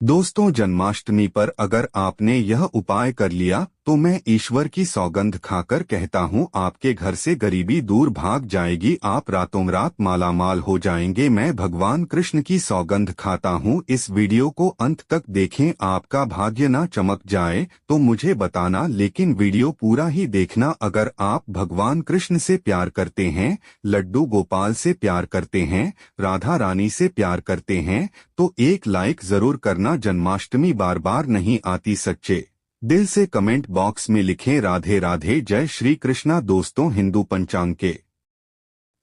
दोस्तों, जन्माष्टमी पर अगर आपने यह उपाय कर लिया तो मैं ईश्वर की सौगंध खाकर कहता हूँ, आपके घर से गरीबी दूर भाग जाएगी, आप रातों रात मालामाल हो जाएंगे। मैं भगवान कृष्ण की सौगंध खाता हूँ। इस वीडियो को अंत तक देखें। आपका भाग्य ना चमक जाए तो मुझे बताना, लेकिन वीडियो पूरा ही देखना। अगर आप भगवान कृष्ण से प्यार करते हैं, लड्डू गोपाल से प्यार करते हैं, राधा रानी से प्यार करते हैं तो एक लाइक जरूर करना। जन्माष्टमी बार बार नहीं आती, सच्चे दिल से कमेंट बॉक्स में लिखें राधे राधे, जय श्री कृष्णा। दोस्तों, हिंदू पंचांग के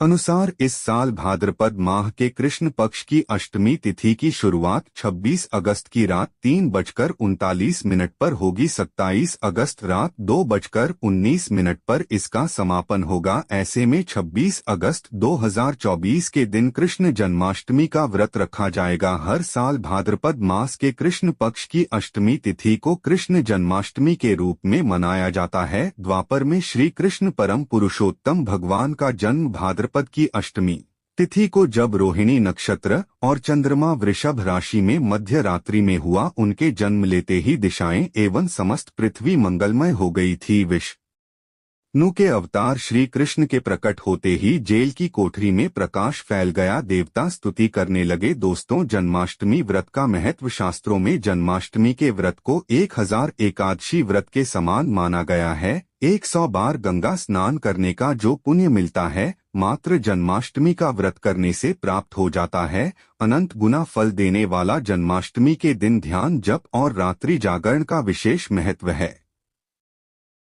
अनुसार इस साल भाद्रपद माह के कृष्ण पक्ष की अष्टमी तिथि की शुरुआत 26 अगस्त की रात 3:39 पर होगी। 27 अगस्त रात 2:19 पर इसका समापन होगा। ऐसे में 26 अगस्त 2024 के दिन कृष्ण जन्माष्टमी का व्रत रखा जाएगा। हर साल भाद्रपद मास के कृष्ण पक्ष की अष्टमी तिथि को कृष्ण जन्माष्टमी के रूप में मनाया जाता है। द्वापर में श्री कृष्ण परम पुरुषोत्तम भगवान का जन्म भाद्रपद की अष्टमी तिथि को जब रोहिणी नक्षत्र और चंद्रमा वृषभ राशि में मध्य रात्रि में हुआ, उनके जन्म लेते ही दिशाएं एवं समस्त पृथ्वी मंगलमय हो गई थी। विष्णु के अवतार श्री कृष्ण के प्रकट होते ही जेल की कोठरी में प्रकाश फैल गया, देवता स्तुति करने लगे। दोस्तों, जन्माष्टमी व्रत का महत्व शास्त्रों में जन्माष्टमी के व्रत को 1000 एकादशी व्रत के समान माना गया है। 100 बार गंगा स्नान करने का जो पुण्य मिलता है, मात्र जन्माष्टमी का व्रत करने से प्राप्त हो जाता है। अनंत गुना फल देने वाला जन्माष्टमी के दिन ध्यान, जप और रात्रि जागरण का विशेष महत्व है।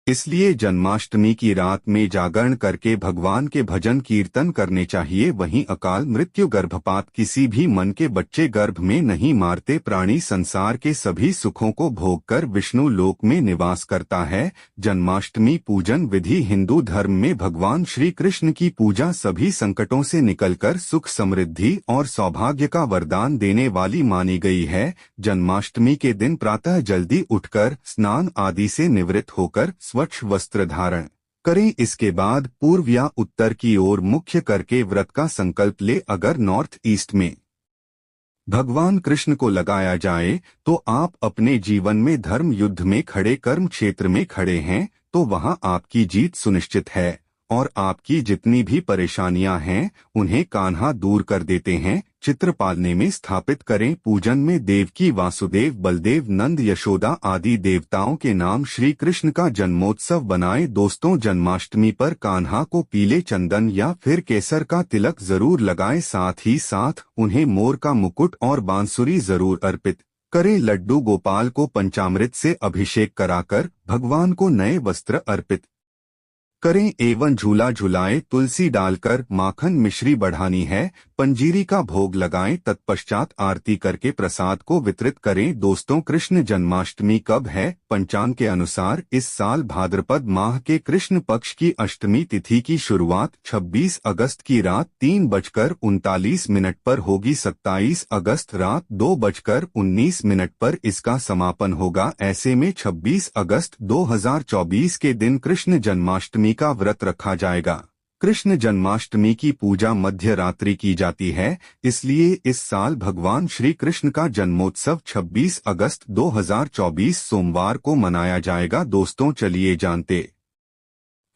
इसलिए जन्माष्टमी की रात में जागरण करके भगवान के भजन कीर्तन करने चाहिए। वहीं अकाल मृत्यु, गर्भपात किसी भी मन के बच्चे गर्भ में नहीं मारते। प्राणी संसार के सभी सुखों को भोग कर विष्णु लोक में निवास करता है। जन्माष्टमी पूजन विधि हिंदू धर्म में भगवान श्री कृष्ण की पूजा सभी संकटों से निकलकर सुख समृद्धि और सौभाग्य का वरदान देने वाली मानी गई है। जन्माष्टमी के दिन प्रातः जल्दी उठकर स्नान आदि से निवृत्त होकर स्वच्छ वस्त्र धारण करें। इसके बाद पूर्व या उत्तर की ओर मुख्य करके व्रत का संकल्प ले। अगर नॉर्थ ईस्ट में भगवान कृष्ण को लगाया जाए तो आप अपने जीवन में धर्म युद्ध में खड़े, कर्म क्षेत्र में खड़े हैं तो वहां आपकी जीत सुनिश्चित है और आपकी जितनी भी परेशानियां हैं उन्हें कान्हा दूर कर देते हैं। चित्र पालने में स्थापित करें। पूजन में देवकी, वासुदेव, बलदेव, नंद, यशोदा आदि देवताओं के नाम श्री कृष्ण का जन्मोत्सव बनाएं। दोस्तों, जन्माष्टमी पर कान्हा को पीले चंदन या फिर केसर का तिलक जरूर लगाएं। साथ ही साथ उन्हें मोर का मुकुट और बांसुरी जरूर अर्पित करें। लड्डू गोपाल को पंचामृत से अभिषेक कराकर भगवान को नए वस्त्र अर्पित करें एवं झूला झुलाएं। तुलसी डालकर माखन मिश्री बढ़ानी है। पंजीरी का भोग लगाएं। तत्पश्चात आरती करके प्रसाद को वितरित करें। दोस्तों, कृष्ण जन्माष्टमी कब है? पंचांग के अनुसार इस साल भाद्रपद माह के कृष्ण पक्ष की अष्टमी तिथि की शुरुआत 26 अगस्त की रात 3:39 पर होगी। 27 अगस्त रात 2:19 पर इसका समापन होगा। ऐसे में 26 अगस्त 2024 के दिन कृष्ण जन्माष्टमी का व्रत रखा जाएगा। कृष्ण जन्माष्टमी की पूजा मध्य रात्रि की जाती है, इसलिए इस साल भगवान श्री कृष्ण का जन्मोत्सव 26 अगस्त 2024 सोमवार को मनाया जाएगा। दोस्तों, चलिए जानते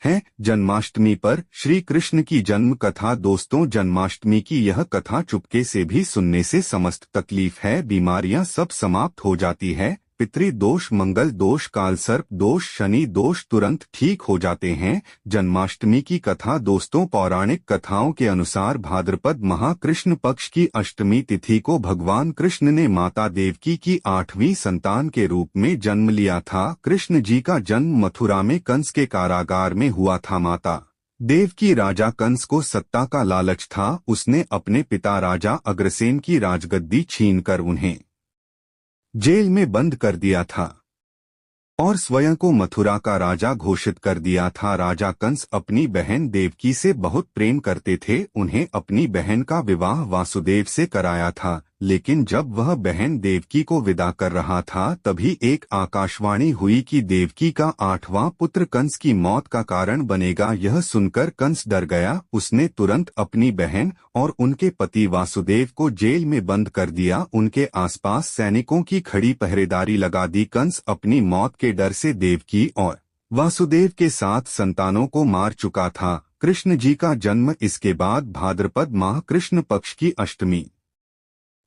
हैं जन्माष्टमी पर श्री कृष्ण की जन्म कथा। दोस्तों, जन्माष्टमी की यह कथा चुपके से भी सुनने से समस्त तकलीफ है, बीमारियां सब समाप्त हो जाती है। पितृ दोष, मंगल दोष, कालसर्प दोष, शनि दोष तुरंत ठीक हो जाते हैं। जन्माष्टमी की कथा दोस्तों, पौराणिक कथाओं के अनुसार भाद्रपद माह कृष्ण पक्ष की अष्टमी तिथि को भगवान कृष्ण ने माता देवकी की 8वीं संतान के रूप में जन्म लिया था। कृष्ण जी का जन्म मथुरा में कंस के कारागार में हुआ था। माता देवकी, राजा कंस को सत्ता का लालच था, उसने अपने पिता राजा अग्रसेन की राजगद्दी छीनकर उन्हें जेल में बंद कर दिया था और स्वयं को मथुरा का राजा घोषित कर दिया था। राजा कंस अपनी बहन देवकी से बहुत प्रेम करते थे, उन्हें अपनी बहन का विवाह वासुदेव से कराया था, लेकिन जब वह बहन देवकी को विदा कर रहा था तभी एक आकाशवाणी हुई कि देवकी का 8वां पुत्र कंस की मौत का कारण बनेगा। यह सुनकर कंस डर गया। उसने तुरंत अपनी बहन और उनके पति वासुदेव को जेल में बंद कर दिया। उनके आसपास सैनिकों की खड़ी पहरेदारी लगा दी। कंस अपनी मौत के डर से देवकी और वासुदेव के 7 संतानों को मार चुका था। कृष्ण जी का जन्म इसके बाद भाद्रपद माह कृष्ण पक्ष की अष्टमी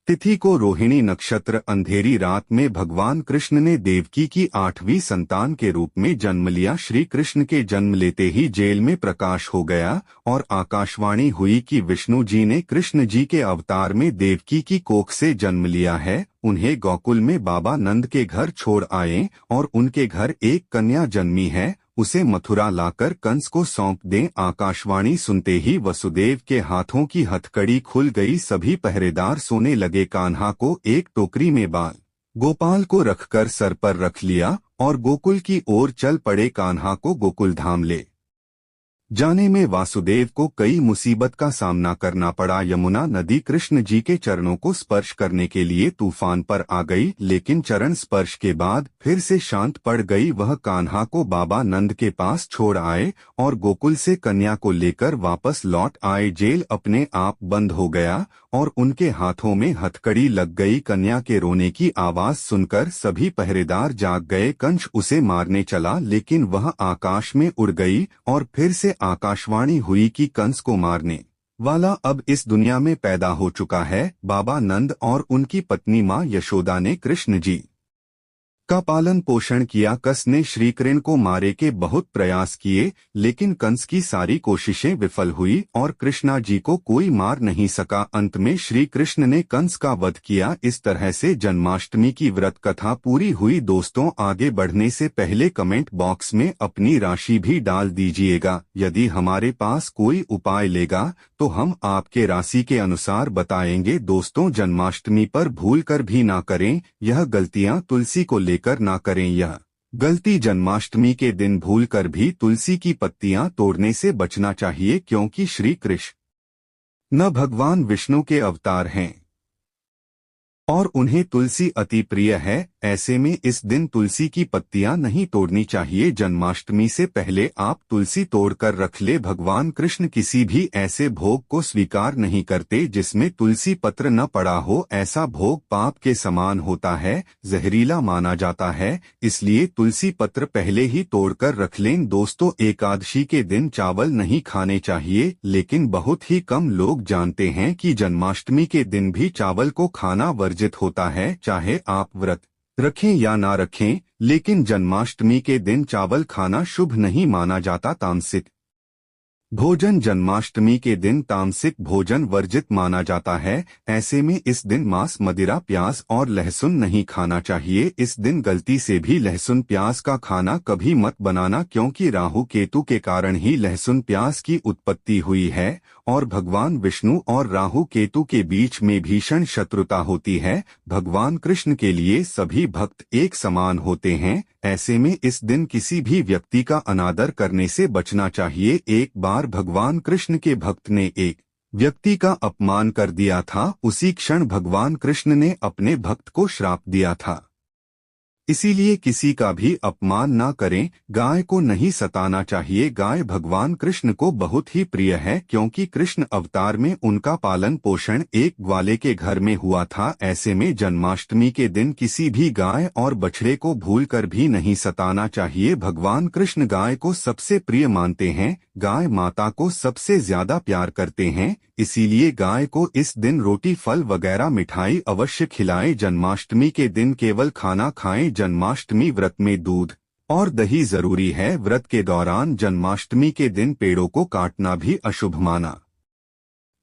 तिथि को रोहिणी नक्षत्र अंधेरी रात में भगवान कृष्ण ने देवकी की 8वीं संतान के रूप में जन्म लिया। श्री कृष्ण के जन्म लेते ही जेल में प्रकाश हो गया और आकाशवाणी हुई कि विष्णु जी ने कृष्ण जी के अवतार में देवकी की कोख से जन्म लिया है। उन्हें गोकुल में बाबा नंद के घर छोड़ आए और उनके घर एक कन्या जन्मी है, उसे मथुरा लाकर कंस को सौंप दें। आकाशवाणी सुनते ही वसुदेव के हाथों की हथकड़ी खुल गई। सभी पहरेदार सोने लगे। कान्हा को एक टोकरी में बाल गोपाल को रखकर सर पर रख लिया और गोकुल की ओर चल पड़े। कान्हा को गोकुल धाम ले जाने में वासुदेव को कई मुसीबत का सामना करना पड़ा। यमुना नदी कृष्ण जी के चरणों को स्पर्श करने के लिए तूफान पर आ गई, लेकिन चरण स्पर्श के बाद फिर से शांत पड़ गई। वह कान्हा को बाबा नंद के पास छोड़ आए और गोकुल से कन्या को लेकर वापस लौट आए। जेल अपने आप बंद हो गया और उनके हाथों में हथकड़ी लग गई। कन्या के रोने की आवाज सुनकर सभी पहरेदार जाग गए। कंस उसे मारने चला, लेकिन वह आकाश में उड़ गई और फिर से आकाशवाणी हुई कि कंस को मारने वाला अब इस दुनिया में पैदा हो चुका है। बाबा नंद और उनकी पत्नी मां यशोदा ने कृष्ण जी का पालन पोषण किया। कंस ने श्रीकृष्ण को मारे के बहुत प्रयास किए, लेकिन कंस की सारी कोशिशें विफल हुई और कृष्णा जी को कोई मार नहीं सका। अंत में श्री कृष्ण ने कंस का वध किया। इस तरह से जन्माष्टमी की व्रत कथा पूरी हुई। दोस्तों, आगे बढ़ने से पहले कमेंट बॉक्स में अपनी राशि भी डाल दीजिएगा। यदि हमारे पास कोई उपाय लेगा तो हम आपके राशि के अनुसार बताएंगे। दोस्तों, जन्माष्टमी पर भूल कर भी ना करें। यह गलतियां तुलसी को लेकर ना करें। यह गलती जन्माष्टमी के दिन भूल कर भी तुलसी की पत्तियां तोड़ने से बचना चाहिए, क्योंकि श्री कृष्ण न भगवान विष्णु के अवतार हैं और उन्हें तुलसी अति प्रिय है। ऐसे में इस दिन तुलसी की पत्तियां नहीं तोड़नी चाहिए। जन्माष्टमी से पहले आप तुलसी तोड़कर रख ले। भगवान कृष्ण किसी भी ऐसे भोग को स्वीकार नहीं करते जिसमें तुलसी पत्र न पड़ा हो। ऐसा भोग पाप के समान होता है, जहरीला माना जाता है, इसलिए तुलसी पत्र पहले ही तोड़कर रख लें। दोस्तों, एकादशी के दिन चावल नहीं खाने चाहिए, लेकिन बहुत ही कम लोग जानते हैं कि जन्माष्टमी के दिन भी चावल को खाना वर्जित होता है। चाहे आप व्रत रखें या ना रखें, लेकिन जन्माष्टमी के दिन चावल खाना शुभ नहीं माना जाता। तामसिक भोजन जन्माष्टमी के दिन तामसिक भोजन वर्जित माना जाता है। ऐसे में इस दिन मांस, मदिरा, प्याज और लहसुन नहीं खाना चाहिए। इस दिन गलती से भी लहसुन प्याज का खाना कभी मत बनाना, क्योंकि राहु केतु के कारण ही लहसुन प्याज की उत्पत्ति हुई है और भगवान विष्णु और राहु केतु के बीच में भीषण शत्रुता होती है। भगवान कृष्ण के लिए सभी भक्त एक समान होते हैं। ऐसे में इस दिन किसी भी व्यक्ति का अनादर करने से बचना चाहिए। एक बार भगवान कृष्ण के भक्त ने एक व्यक्ति का अपमान कर दिया था। उसी क्षण भगवान कृष्ण ने अपने भक्त को श्राप दिया था। इसीलिए किसी का भी अपमान ना करें। गाय को नहीं सताना चाहिए। गाय भगवान कृष्ण को बहुत ही प्रिय है, क्योंकि कृष्ण अवतार में उनका पालन पोषण एक ग्वाले के घर में हुआ था। ऐसे में जन्माष्टमी के दिन किसी भी गाय और बछड़े को भूलकर भी नहीं सताना चाहिए। भगवान कृष्ण गाय को सबसे प्रिय मानते हैं। गाय माता को सबसे ज्यादा प्यार करते हैं, इसीलिए गाय को इस दिन रोटी, फल वगैरह मिठाई अवश्य खिलाएं। जन्माष्टमी के दिन केवल खाना खाएं। जन्माष्टमी व्रत में दूध और दही जरूरी है। व्रत के दौरान जन्माष्टमी के दिन पेड़ों को काटना भी अशुभ माना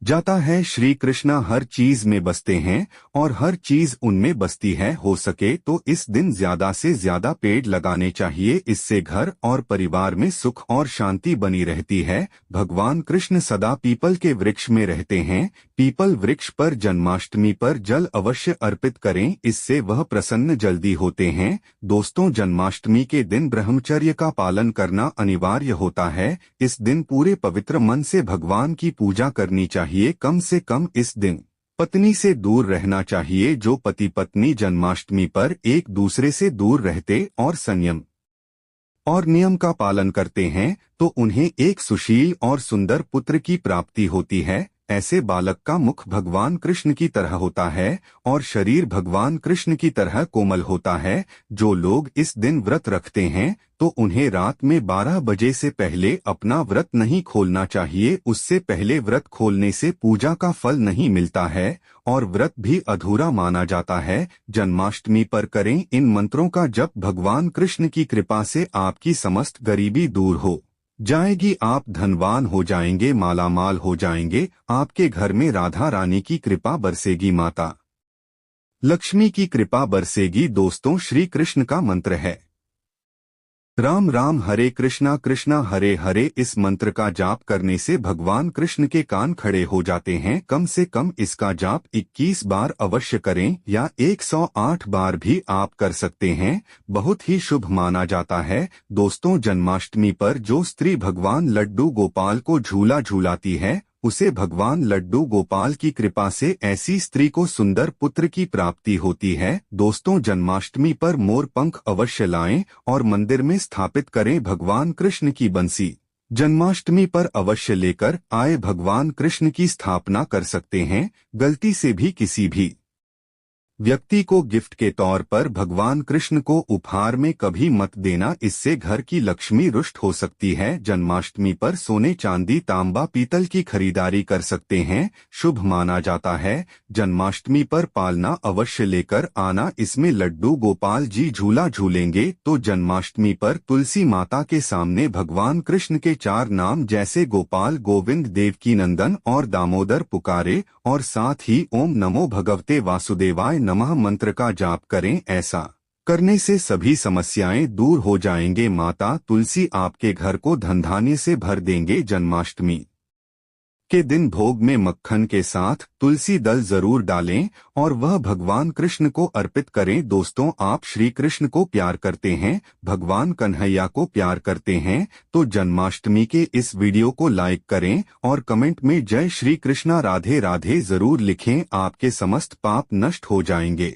जाता है। श्री कृष्णा हर चीज में बसते हैं और हर चीज उनमें बसती है। हो सके तो इस दिन ज्यादा से ज्यादा पेड़ लगाने चाहिए। इससे घर और परिवार में सुख और शांति बनी रहती है। भगवान कृष्ण सदा पीपल के वृक्ष में रहते हैं। पीपल वृक्ष पर जन्माष्टमी पर जल अवश्य अर्पित करें, इससे वह प्रसन्न जल्दी होते हैं। दोस्तों, जन्माष्टमी के दिन ब्रह्मचर्य का पालन करना अनिवार्य होता है। इस दिन पूरे पवित्र मन से भगवान की पूजा करनी चाहिए। कम से कम इस दिन पत्नी से दूर रहना चाहिए। जो पति पत्नी जन्माष्टमी पर एक दूसरे से दूर रहते और संयम और नियम का पालन करते हैं तो उन्हें एक सुशील और सुंदर पुत्र की प्राप्ति होती है। ऐसे बालक का मुख भगवान कृष्ण की तरह होता है और शरीर भगवान कृष्ण की तरह कोमल होता है। जो लोग इस दिन व्रत रखते हैं तो उन्हें रात में 12 बजे से पहले अपना व्रत नहीं खोलना चाहिए। उससे पहले व्रत खोलने से पूजा का फल नहीं मिलता है और व्रत भी अधूरा माना जाता है। जन्माष्टमी पर करें इन मंत्रों का जप। भगवान कृष्ण की कृपा से आपकी समस्त गरीबी दूर हो जाएगी। आप धनवान हो जाएंगे, मालामाल हो जाएंगे। आपके घर में राधा रानी की कृपा बरसेगी, माता लक्ष्मी की कृपा बरसेगी। दोस्तों, श्री कृष्ण का मंत्र है राम राम हरे कृष्णा कृष्णा हरे हरे। इस मंत्र का जाप करने से भगवान कृष्ण के कान खड़े हो जाते हैं। कम से कम इसका जाप 21 बार अवश्य करें या 108 बार भी आप कर सकते हैं। बहुत ही शुभ माना जाता है। दोस्तों, जन्माष्टमी पर जो स्त्री भगवान लड्डू गोपाल को झूला झूलाती है उसे भगवान लड्डू गोपाल की कृपा से ऐसी स्त्री को सुंदर पुत्र की प्राप्ति होती है। दोस्तों, जन्माष्टमी पर मोर पंख अवश्य लाएं और मंदिर में स्थापित करें भगवान कृष्ण की बंसी। जन्माष्टमी पर अवश्य लेकर आए भगवान कृष्ण की स्थापना कर सकते हैं। गलती से भी किसी भी व्यक्ति को गिफ्ट के तौर पर भगवान कृष्ण को उपहार में कभी मत देना, इससे घर की लक्ष्मी रुष्ट हो सकती है। जन्माष्टमी पर सोने चांदी तांबा पीतल की खरीदारी कर सकते हैं, शुभ माना जाता है। जन्माष्टमी पर पालना अवश्य लेकर आना, इसमें लड्डू गोपाल जी झूला झूलेंगे। तो जन्माष्टमी पर तुलसी माता के सामने भगवान कृष्ण के 4 नाम जैसे गोपाल, गोविंद, देवकी नंदन और दामोदर पुकारे और साथ ही ओम नमो भगवते वासुदेवाय नमः मंत्र का जाप करें। ऐसा करने से सभी समस्याएं दूर हो जाएंगे। माता तुलसी आपके घर को धन धान्य से भर देंगे। जन्माष्टमी के दिन भोग में मक्खन के साथ तुलसी दल जरूर डालें और वह भगवान कृष्ण को अर्पित करें। दोस्तों, आप श्री कृष्ण को प्यार करते हैं, भगवान कन्हैया को प्यार करते हैं तो जन्माष्टमी के इस वीडियो को लाइक करें और कमेंट में जय श्री कृष्णा राधे राधे जरूर लिखें। आपके समस्त पाप नष्ट हो जाएंगे।